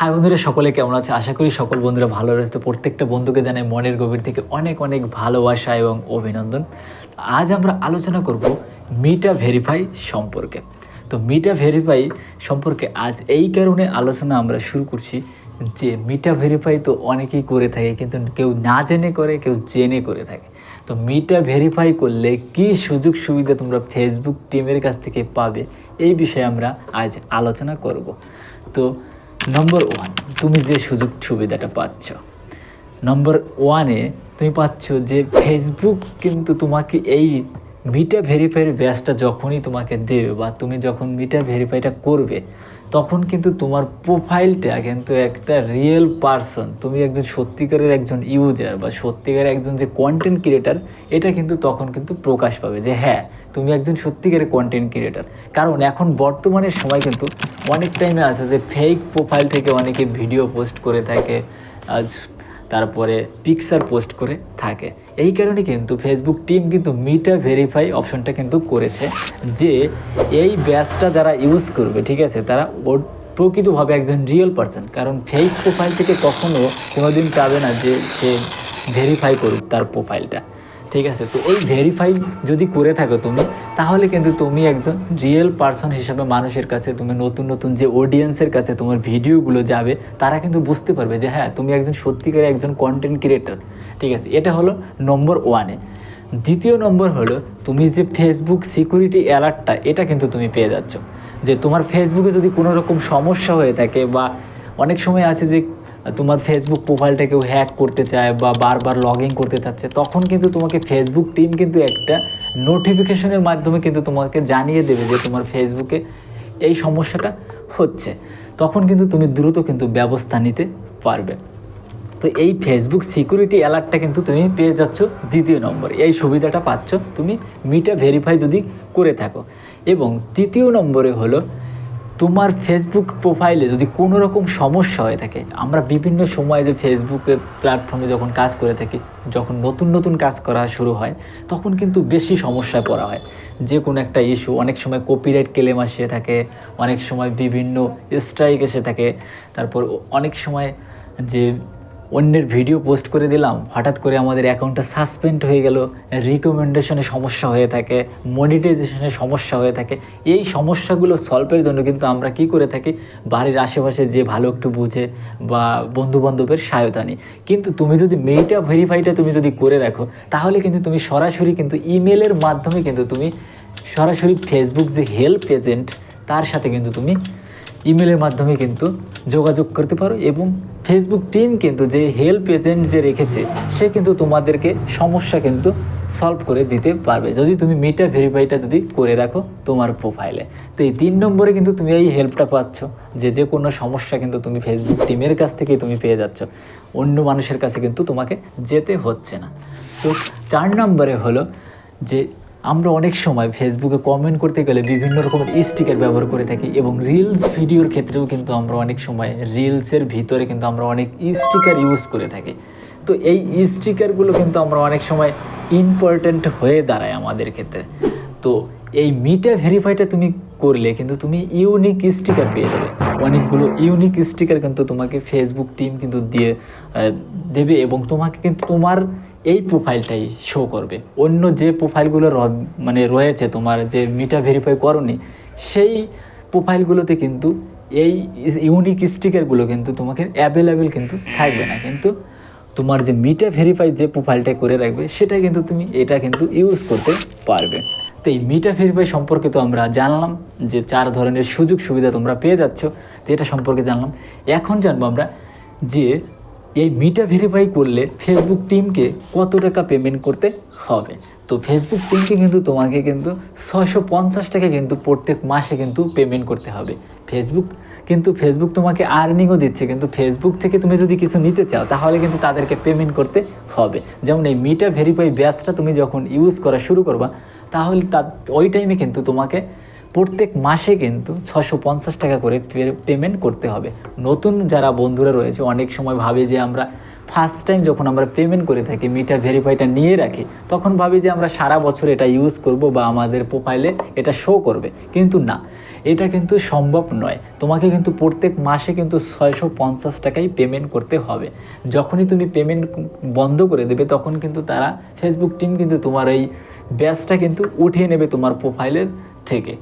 High বন্ধুরা, সকলে কেমন আছে? আশা করি সকল বন্ধুরা ভালো রয়েছে। প্রত্যেকটা বন্ধুকে জানাই মনের গভীর থেকে অনেক অনেক ভালোবাসা এবং অভিনন্দন। আজ আমরা আলোচনা করব মিটা ভেরিফাই সম্পর্কে। তো মিটা ভেরিফাই সম্পর্কে আজ এই কারণে আলোচনা আমরা শুরু করছি যে মিটা ভেরিফাই তো অনেকেই করে থাকে, কিন্তু কেউ না জেনে করে, কেউ জেনে করে থাকে। তো মিটা ভেরিফাই করলে কী সুযোগ সুবিধা তোমরা ফেসবুক টিমের কাছ থেকে পাবে, এই বিষয়ে আমরা আজ আলোচনা করব। তো নম্বর 1, তুমি যে সুযোগ সুবিধাটা পাচ্ছ, নম্বর 1-এ তুমি পাচ্ছ যে ফেসবুক কিন্তু তোমাকে এই মিটা ভেরিফাইয়ের ব্যাচটা যখনই তোমাকে দেবে বা তুমি যখন মিটা ভেরিফাইটা করবে, তখন কিন্তু তোমার প্রোফাইলটা কিন্তু একটা রিয়েল পারসন, তুমি একজন সত্যিকারের একজন ইউজার বা সত্যিকারের একজন যে কন্টেন্ট ক্রিয়েটার, এটা কিন্তু তখন কিন্তু প্রকাশ পাবে যে হ্যাঁ, তুমি একজন সত্যিকারের কন্টেন্ট ক্রিয়েটার। কারণ এখন বর্তমানের সময় কিন্তু অনেক টাইমে আছে যে ফেক প্রোফাইল থেকে অনেকে ভিডিও পোস্ট করে থাকে, তারপরে পিকচার পোস্ট করে থাকে। এই কারণে কিন্তু ফেসবুক টিম কিন্তু মিটা ভেরিফাই অপশনটা কিন্তু করেছে যে এই ব্যাচটা যারা ইউজ করবে, ঠিক আছে, তারা প্রকৃতভাবে একজন রিয়েল পারসন। কারণ ফেক প্রোফাইল থেকে কখনও কোনোদিন চাবে না যে সে ভেরিফাই করুক তার প্রোফাইলটা, ঠিক আছে। তো এই ভেরিফাই যদি করে থাকো তুমি, তাহলে কিন্তু তুমি একজন রিয়েল পারসন হিসাবে মানুষের কাছে, তুমি নতুন নতুন যে অডিয়েন্সের কাছে তোমার ভিডিওগুলো যাবে, তারা কিন্তু বুঝতে পারবে যে হ্যাঁ, তুমি একজন সত্যিকারের একজন কন্টেন্ট ক্রিয়েটার, ঠিক আছে। এটা হলো নম্বর 1-এ। দ্বিতীয় নম্বর হলো তুমি যে ফেসবুক সিকিউরিটি অ্যালার্টটা, এটা কিন্তু তুমি পেয়ে যাচ্ছ। যে তোমার ফেসবুকে যদি কোনো রকম সমস্যা হয়ে থাকে, বা অনেক সময় আছে যে তোমার ফেসবুক প্রোফাইলটা কেউ হ্যাক করতে চায় বা বারবার লগ ইন করতে চাচ্ছে, তখন কিন্তু তোমাকে ফেসবুক টিম কিন্তু একটা নোটিফিকেশনের মাধ্যমে কিন্তু তোমাকে জানিয়ে দেবে যে তোমার ফেসবুকে এই সমস্যাটা হচ্ছে। তখন কিন্তু তুমি দ্রুত কিন্তু ব্যবস্থা নিতে পারবে। তো এই ফেসবুক সিকিউরিটি অ্যালার্টটা কিন্তু তুমি পেয়ে যাচ্ছ দ্বিতীয় নম্বরে। এই সুবিধাটা পাচ্ছ তুমি মিটা ভেরিফাই যদি করে থাকো। এবং তৃতীয় নম্বরে হলো তোমার ফেসবুক প্রোফাইলে যদি কোনো রকম সমস্যা হয়ে থাকে, আমরা বিভিন্ন সময় যে ফেসবুকের প্ল্যাটফর্মে যখন কাজ করে থাকি, যখন নতুন নতুন কাজ করা শুরু হয়, তখন কিন্তু বেশি সমস্যায় পড়া হয়। যে কোনো একটা ইস্যু, অনেক সময় কপিরাইট ক্লেম আসে থাকে, অনেক সময় বিভিন্ন স্ট্রাইক এসে থাকে, তারপর অনেক সময় যে অন্যের ভিডিও পোস্ট করে দিলাম, হঠাৎ করে আমাদের অ্যাকাউন্টটা সাসপেন্ড হয়ে গেল, রিকমেন্ডেশনে সমস্যা হয়ে থাকে, মনিটাইজেশনে সমস্যা হয়ে থাকে। এই সমস্যাগুলো সলভের জন্য কিন্তু আমরা কি করে থাকি, বাড়ির আশেপাশে যে ভালো একটু বুঝে বা বন্ধুবান্ধবের সহায়তা নিই। কিন্তু তুমি যদি মিটা ভেরিফাইটা তুমি যদি করে রাখো, তাহলে কিন্তু তুমি সরাসরি কিন্তু ইমেলের মাধ্যমে কিন্তু তুমি সরাসরি ফেসবুক যে হেল্প এজেন্ট, তার সাথে কিন্তু তুমি ইমেলের মাধ্যমে কিন্তু যোগাযোগ করতে পারো। এবং ফেসবুক টিম কিন্তু যে হেল্প এজেন্ট যে রেখেছে, সে কিন্তু তোমাদেরকে সমস্যা কিন্তু সলভ করে দিতে পারবে, যদি তুমি মিটা ভেরিফাইটা যদি করে রাখো তোমার প্রোফাইলে। তো এই 3 নম্বরে কিন্তু তুমি এই হেল্পটা পাচ্ছ, যে কোনো সমস্যা কিন্তু তুমি ফেসবুক টিমের কাছ থেকেই তুমি পেয়ে যাচ্ছ, অন্য মানুষের কাছে কিন্তু তোমাকে যেতে হচ্ছে না। তো 4 নম্বরে হলো যে আমরা অনেক সময় ফেসবুকে কমেন্ট করতে গেলে বিভিন্ন রকমের স্টিকার ব্যবহার করে থাকি, এবং রিলস ভিডিওর ক্ষেত্রেও কিন্তু আমরা অনেক সময় রিলসের ভিতরে কিন্তু আমরা অনেক স্টিকার ইউজ করে থাকি। তো এই স্টিকারগুলো কিন্তু আমরা অনেক সময় ইম্পর্ট্যান্ট হয়ে দাঁড়ায় আমাদের ক্ষেত্রে। তো এই মিটা ভেরিফাইটা তুমি করলে কিন্তু তুমি ইউনিক স্টিকার পেয়ে যাবে। অনেকগুলো ইউনিক স্টিকার কিন্তু তোমাকে ফেসবুক টিম কিন্তু দেবে, এবং তোমাকে কিন্তু তোমার এই প্রোফাইলটাই শো করবে। অন্য যে প্রোফাইলগুলো রয়েছে তোমার যে মিটা ভেরিফাই করনি, সেই প্রোফাইলগুলোতে কিন্তু এই ইউনিক স্টিকারগুলো কিন্তু তোমাকে অ্যাভেলেবেল কিন্তু থাকবে না। কিন্তু তোমার যে মিটা ভেরিফাই যে প্রোফাইলটা করে রাখবে, সেটা কিন্তু তুমি এটা কিন্তু ইউজ করতে পারবে। তো এই মিটা ভেরিফাই সম্পর্কে তো আমরা জানলাম যে 4 ধরনের সুযোগ সুবিধা তোমরা পেয়ে যাচ্ছ, তো এটা সম্পর্কে জানলাম। এখন জানবো আমরা যে এই মিটা ভেরিফাই করলে ফেসবুক টিমকে কত টাকা পেমেন্ট করতে হবে। তো ফেসবুক টিমকে কিন্তু তোমাকে কিন্তু 650 টাকা কিন্তু প্রত্যেক মাসে কিন্তু পেমেন্ট করতে হবে। ফেসবুক তোমাকে আর্নিংও দিচ্ছে, কিন্তু ফেসবুক থেকে তুমি যদি কিছু নিতে চাও, তাহলে কিন্তু তাদেরকে পেমেন্ট করতে হবে। যেমন এই মিটা ভেরিফাই ব্যাচটা তুমি যখন ইউজ করা শুরু করবা, তাহলে ওই টাইমে কিন্তু তোমাকে প্রত্যেক মাসে কিন্তু 650 টাকা করে পেমেন্ট করতে হবে। নতুন যারা বন্ধুরা রয়েছে, অনেক সময় ভাবে যে আমরা ফার্স্ট টাইম যখন আমরা পেমেন্ট করে থাকি, মিটা ভেরিফাইটা নিয়ে রাখি, তখন ভাবি যে আমরা সারা বছর এটা ইউজ করব বা আমাদের প্রোফাইলে এটা শো করবে, কিন্তু না, এটা কিন্তু সম্ভব নয়। তোমাকে কিন্তু প্রত্যেক মাসে কিন্তু 650 টাকাই পেমেন্ট করতে হবে। যখনই তুমি পেমেন্ট বন্ধ করে দেবে তখন কিন্তু তারা, ফেসবুক টিম কিন্তু তোমার এই ব্যাচটা কিন্তু উঠিয়ে নেবে তোমার প্রোফাইলের থেকে।